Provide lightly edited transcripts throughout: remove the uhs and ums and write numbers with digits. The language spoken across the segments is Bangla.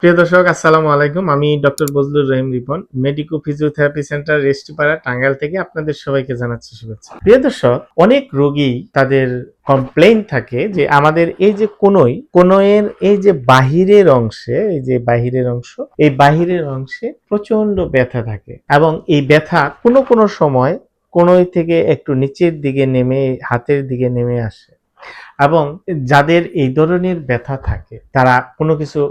প্রিয় দর্শক, আসসালামু আলাইকুম। আমি doctor Bazlur Rahim Ripon, Medico physiotherapy centre, রেস্টিপাড়া, টাঙ্গাইল থেকে আপনাদের সবাইকে জানাচ্ছি শুভেচ্ছা। প্রিয় দর্শক, অনেক রোগী তাদের কমপ্লেইন থাকে যে আমাদের এই যে কনুইয়ের এই যে বাহিরের অংশে, এই বাহিরের অংশে প্রচন্ড ব্যথা থাকে এবং এই ব্যথা কোনো কোনো সময় কনুই থেকে একটু নিচের দিকে নেমে হাতের দিকে নেমে আসে। এবং যাদের এই ধরনের ব্যথা থাকে তারা কোনো কিছু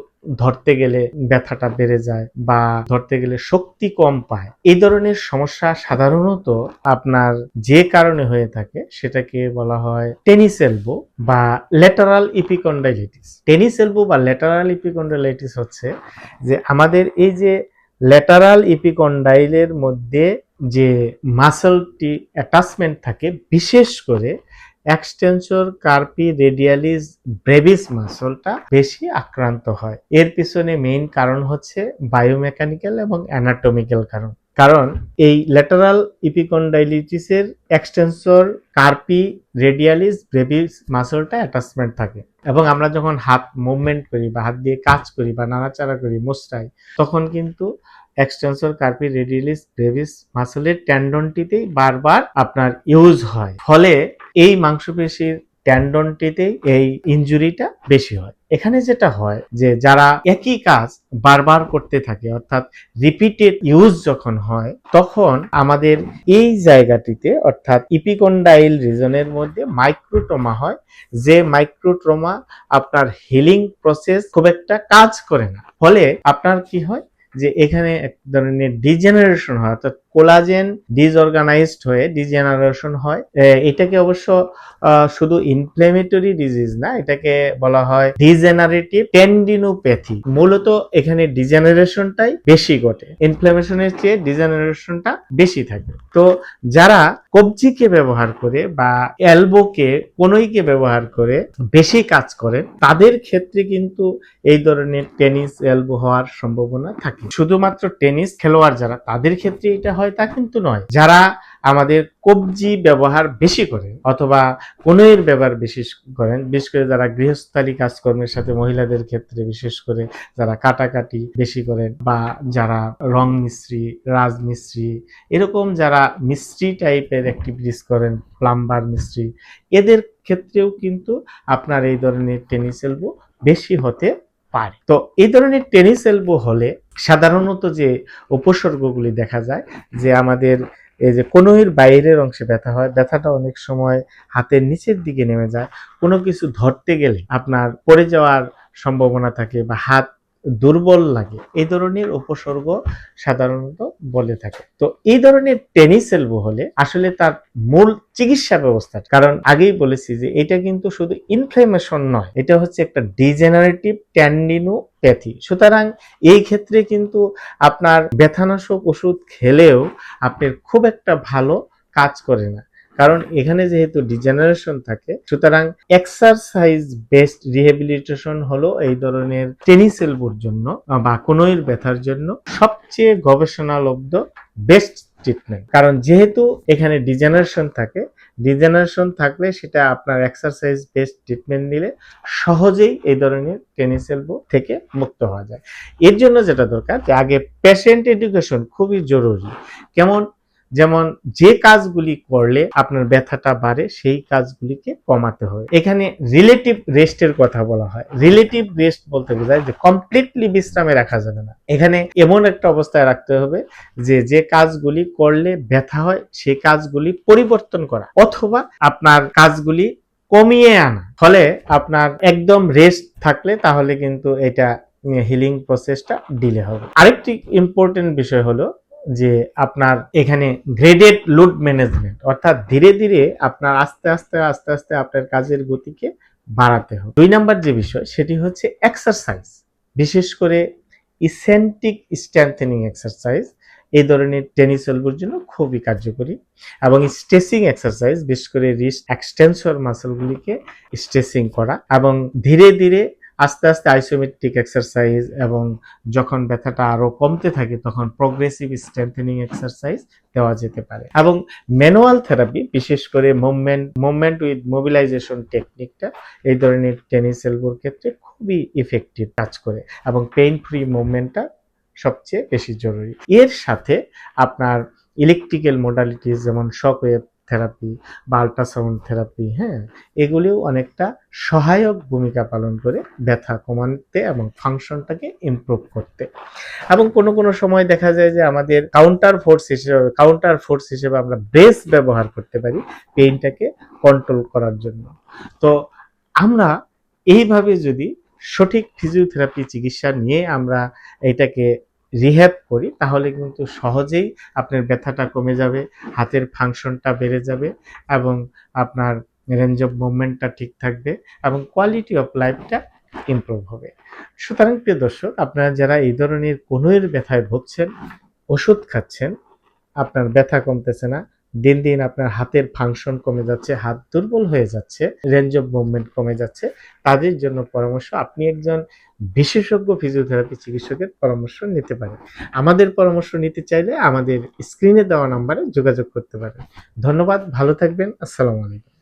ধরতে গেলে ব্যথাটা বেড়ে যায় বা ধরতে গেলে শক্তি কম পায়। এই ধরনের সমস্যা সাধারণত আপনার যে কারণে হয়ে থাকে সেটাকে বলা হয় টেনিস এলবো বা ল্যাটারাল ইপিকন্ডাইলিটিস। টেনিস এলবো বা ল্যাটারাল ইপিকন্ডাইলিটিস হচ্ছে যে আমাদের এই যে ল্যাটারাল ইপিকন্ডাইলের মধ্যে যে মাসলটি অ্যাটাচমেন্ট থাকে, বিশেষ করে এক্সটেনসর কার্পি রেডিয়ালিস ব্রেভিস মাসলটা বেশি আক্রান্ত হয়। এর পিছনে মেইন কারণ হচ্ছে বায়োমেকানিক্যাল এবং অ্যানাটমিক্যাল কারণ এই ল্যাটারাল ইপিকন্ডাইলিটিসের এক্সটেনসর কার্পি রেডিয়ালিস ব্রেভিস মাসলটা অ্যাটাচমেন্ট থাকে এবং আমরা যখন হাত মুভমেন্ট করি বা হাত দিয়ে কাজ করি বা নাড়াচাড়া করি, মোচড়াই, তখন কিন্তু এক্সটেনসর কার্পি রেডিয়ালিস ব্রেভিস মাসলের টেন্ডনটিতেই বারবার আপনার ইউজ হয়, ফলে এই মাংসপেশির টেন্ডনটিতেই এই ইনজুরিটা বেশি হয়। এখানে যেটা হয় যে যারা একই কাজ বারবার করতে থাকে, অর্থাৎ রিপিটেড ইউজ যখন হয়, তখন আমাদের এই জায়গাটিতে অর্থাৎ ইপিকন্ডাইল রিজনের মধ্যে মাইক্রোট্রমা হয়, যে মাইক্রোট্রমা আপনার হিলিং প্রসেস খুব একটা কাজ করে না। ফলে আপনার কি হয় যে এখানে এক ধরনের ডিজেনারেশন হয়, অর্থাৎ কোলাজেন ডিসঅর্গানাইজড হয়ে ডিজেনারেশন হয়। এটাকে অবশ্য শুধু ইনফ্লেমেটরি ডিজিজ না, এটাকে বলা হয় ডিজেনারেটিভ টেন্ডিনোপ্যাথি। মূলত এখানে ডিজেনারেশনটাই বেশি ঘটে, ইনফ্লেমেশনের চেয়ে ডিজেনারেশনটা বেশি থাকে। তো যারা কবজিকে ব্যবহার করে বা এলবোকে, কনুইকে ব্যবহার করে বেশি কাজ করেন, তাদের ক্ষেত্রে কিন্তু এই ধরনের টেনিস এলবো হওয়ার সম্ভাবনা থাকে। শুধুমাত্র টেনিস খেলোয়াড় যারা, তাদের ক্ষেত্রে এটা হয় তা কিন্তু নয়। যারা আমাদের কবজি ব্যবহার বেশি করে অথবা কনুইয়ের ব্যবহার বেশি করেন, বিশেষ করে যারা গৃহস্থালী কাজকর্মের সাথে, মহিলাদের ক্ষেত্রে বিশেষ করে যারা কাটাকাটি বেশি করেন বা যারা রং মিস্ত্রি, রাজমিস্ত্রি, এরকম যারা মিস্ত্রি টাইপের অ্যাক্টিভিটিস করেন, প্লাম্বার মিস্ত্রি, এদের ক্ষেত্রেও কিন্তু আপনার এই ধরনের টেনিস এলবো বেশি হতে পারে। তো এই ধরনের টেনিস এলবো হলে সাধারণত যে উপসর্গগুলি দেখা যায় যে আমাদের এই যে কনুইয়ের বাইরের অংশে ব্যথা হয়, ব্যথাটা অনেক সময় হাতের নিচের দিকে নেমে যায়, কোনো কিছু ধরতে গেলে আপনার পড়ে যাওয়ার সম্ভাবনা থাকে বা হাত দুর্বল লাগে, এই ধরনের উপসর্গ সাধারণত বলে থাকে। তো এই ধরনের টেনিস এলবো হলে আসলে তার মূল চিকিৎসা ব্যবস্থা, কারণ আগেই বলেছি যে এটা কিন্তু শুধু ইনফ্লেমেশন নয়, এটা হচ্ছে একটা ডিজেনারেটিভ টেন্ডিনোপ্যাথি। সুতরাং এই ক্ষেত্রে কিন্তু আপনার ব্যথানাশক ওষুধ খেলেও আপনার খুব একটা ভালো কাজ করে না, কারণ এখানে যেহেতু ডিজেনারেশন থাকে। সুতরাং এক্সারসাইজ বেসড রিহ্যাবিলিটেশন হলো এই ধরনের টেনিস এলবোর জন্য বা কনুইয়ের ব্যথার জন্য সবচেয়ে গবেষণালব্ধ বেস্ট ট্রিটমেন্ট। কারণ যেহেতু এখানে ডিজেনারেশন থাকলে সেটা আপনার এক্সারসাইজ বেসড ট্রিটমেন্ট নিলে সহজেই এই ধরনের টেনিস এলবো থেকে মুক্ত হওয়া যায়। এর জন্য যেটা দরকার যে আগে পেশেন্ট এডুকেশন খুবই জরুরি। যেমন যে কাজগুলি করলে আপনার ব্যথাটা বাড়ে সেই কাজগুলিকে কমাতে হবে। এখানে রিলেটিভ রেস্টের কথা বলা হয়। রিলেটিভ রেস্ট বলতে বোঝায় যে কমপ্লিটলি বিশ্রামে রাখা যাবে না, এখানে এমন একটা অবস্থায় রাখতে হবে যে যে কাজগুলি করলে ব্যথা হয় সেই কাজগুলি পরিবর্তন করা অথবা আপনার কাজগুলি কমিয়ে আনা। ফলে আপনার একদম রেস্ট থাকলে তাহলে কিন্তু এটা হিলিং প্রসেসটা ডিলে হবে। আরেকটি ইম্পর্টেন্ট বিষয় হলো যে আপনার এখানে গ্রেডেড লোড ম্যানেজমেন্ট, অর্থাৎ ধীরে ধীরে আপনার আস্তে আস্তে আপনার কাজের গতিকে বাড়াতে হবে। 2 নাম্বার যে বিষয় সেটি হচ্ছে এক্সারসাইজ, বিশেষ করে ইসেন্ট্রিক স্ট্রেংথেনিং এক্সারসাইজ এই ধরনের টেনিস এলবোর জন্য খুবই কার্যকরী, এবং স্ট্রেচিং এক্সারসাইজ, বিশেষ করে রিস্ট এক্সটেনসর মাসলগুলিকে স্ট্রেচিং করা এবং ধীরে ধীরে আস্তে আস্তে আইসোমেট্রিক এক্সারসাইজ এবং যখন ব্যথাটা আরো কমতে থাকে তখন প্রোগ্রেসিভ স্ট্রেংথেনিং এক্সারসাইজ দেওয়া যেতে পারে। এবং ম্যানুয়াল থেরাপি, বিশেষ করে মুভমেন্ট উইথ মোবিলাইজেশন টেকনিকটা এই ধরনের টেনিস এলবোর ক্ষেত্রে খুবই ইফেক্টিভ কাজ করে এবং পেইন ফ্রি মুভমেন্টটা সবচেয়ে বেশি জরুরি। এর সাথে আপনার ইলেকট্রিক্যাল মডালিটিস যেমন শক ওয়েভ থেরাপি বা আল্ট্রাসাউন্ড থেরাপি, হ্যাঁ, এগুলিও অনেকটা সহায়ক ভূমিকা পালন করে ব্যথা কমাতে এবং ফাংশনটাকে ইমপ্রুভ করতে। এবং কোনো কোনো সময় দেখা যায় যে আমাদের কাউন্টার ফোর্স হিসেবে আমরা ব্রেস ব্যবহার করতে পারি পেইনটাকে কন্ট্রোল করার জন্য। তো আমরা এইভাবে যদি সঠিক ফিজিওথেরাপি চিকিৎসা নিয়ে আমরা এটাকে রিহ্যাব করি তাহলে কিন্তু সহজেই আপনার ব্যথাটা কমে যাবে, হাতের ফাংশনটা বেড়ে যাবে এবং আপনার রেঞ্জ অফ মুভমেন্টটা ঠিক থাকবে এবং কোয়ালিটি অফ লাইফটা ইমপ্রুভ হবে। সুতরাং প্রিয় দর্শক, আপনারা যারা এই ধরনের কনুইয়ের ব্যথায় ভুগছেন, ওষুধ খাচ্ছেন, আপনার ব্যথা কমতেছে না, দিন দিন আপনার হাতের ফাংশন কমে যাচ্ছে, হাত দুর্বল হয়ে যাচ্ছে, রেঞ্জ অফ মুভমেন্ট কমে যাচ্ছে, তাদের জন্য পরামর্শ আপনি একজন বিশেষজ্ঞ ফিজিওথেরাপি চিকিৎসকের পরামর্শ নিতে পারেন। আমাদের পরামর্শ নিতে চাইলে আমাদের স্ক্রিনে দেওয়া নাম্বারে যোগাযোগ করতে পারেন। ধন্যবাদ, ভালো থাকবেন, আসসালামু আলাইকুম।